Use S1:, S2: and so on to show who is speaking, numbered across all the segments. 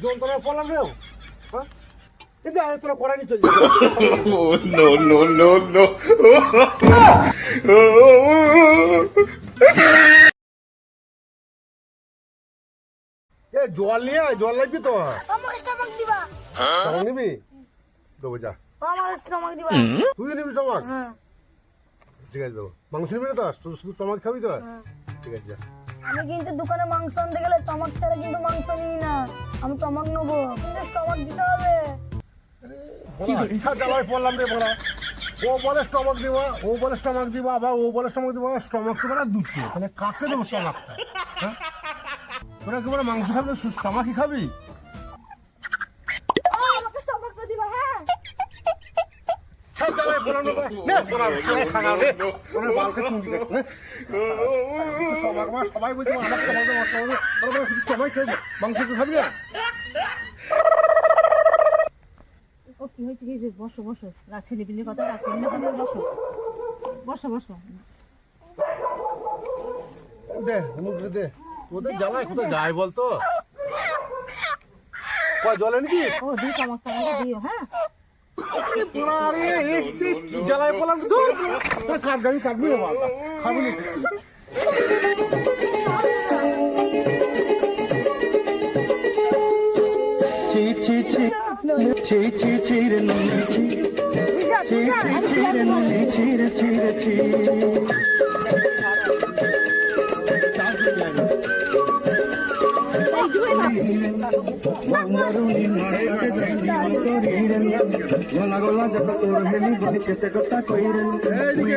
S1: যন্ত্রণা পড়লাম রে। হ্যাঁ কিন্তু আরে তোরা করাই নি চলে
S2: No, no, no, no.
S1: এ জল নিয়ে আয়, জল লাগবি তো।
S3: আমার স্টমাক দিবা।
S1: স্টমাক নিবি দেবো যা।
S3: আমার স্টমাক দিবা।
S1: তুই নিবি স্টমাক?
S3: হ্যাঁ
S1: ঠিক আছে দেবো। মাংস নিবি না তো? শুধু স্টমাক খাবি তো? ঠিক আছে যা।
S3: আমি কিন্তু দোকানে মাংস আনতে গেলে টমাক ছাড়া কিন্তু মাংস নিই না। আমি টমাক নেবো কিন্তু স্টমাক দিতে হবে।
S1: আচ্ছা জ্বালায় পড়লাম রে বলা। ও বলে স্টমাক দিবা, ও বলে স্টমাক দিবা, আবার ও বলে স্টমাক দিবা। স্টমাক তো মানে দুটো, তাহলে কাকে দেবো স্টমাকটা? হ্যাঁ তোরা কি বলে মাংস খাবি না স্টমাকই খাবি?
S3: আমাকে স্টমাকটা দিবা। হ্যাঁ
S1: জ্বালায় পড়লাম রে নে তোরা খাগা রে। তোরা বালকে চুঙ্গি দেখ। স্টমাক মা সবাই বলছে আমার স্টমাক দাও, তোরা শুধু স্টমাক খাবি, মাংস তো খাবি না?
S4: ও কি হয়েছে কি হয়েছে? বসো বসো, রাগ ছেলেপিলের কথা রাগ করলে না, বসো বসো বসো।
S1: দে মুখ দে, তোদের জ্বালায় কোথায় যায় বলতো? কয় জলে নাকি?
S4: ও দিই টমাক টমাক দিও। হ্যাঁ
S1: আরে এসছি কি জ্বালায় পড়লাম তোরা কাট গাড়ি কাটবি রে বাবা, খাবি না।
S5: ছি ছি ছি ছি ছি ছি রে নুনি ছি ছি ছি ছি রে নুনি ছি রে ছি রে ছি বঙ্গারুনি মারে জানি অন্তরিরেন গলা গলা যত তোর হেলি বলি কেটে কথা কইরেন তুই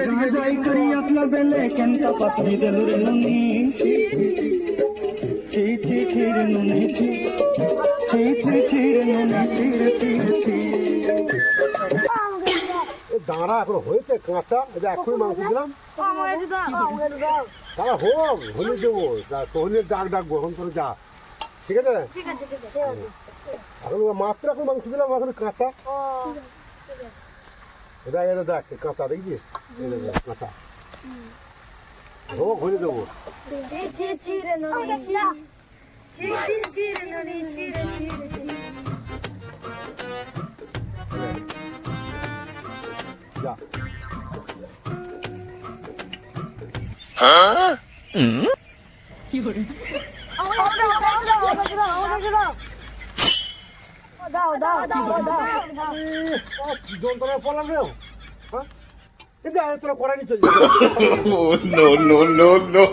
S5: যা যাই করি আসলা বেলে কেনটা পাসনি দেলু রে নুনি ছি ছি ছি ছি রে নুনি ছি ছি ছি ছি রে নুনি ছি রে ছি রে ছি
S1: দাঁড়া এখন হয়েছে কাঁচা, এটা এখনই মাংস দিলাম।
S3: আমাকে দাও।
S1: দাঁড়া হোক হলে দেবো, তোহলে ডাকবো এখন তোর যা। ঠিক আছে
S3: ঠিক আছে ঠিক আছে।
S1: এখন মাত্র এখন মাংস দিলাম, এখন কাঁচা। এটা এটা দেখ কাঁচা দেখছিস, কাঁচা হোক হলে দেবো।
S3: ছি ছি রে ননি ছি ছি ছি ছি রে ননি ছি রে ছি রে ছি।
S1: যা
S3: দাও দাও দাও দাও।
S1: যন্ত্রণা পড়লাম রে। হ্যাঁ কিন্তু আরে তোরা করাই নি চলে
S2: No, no, no, no.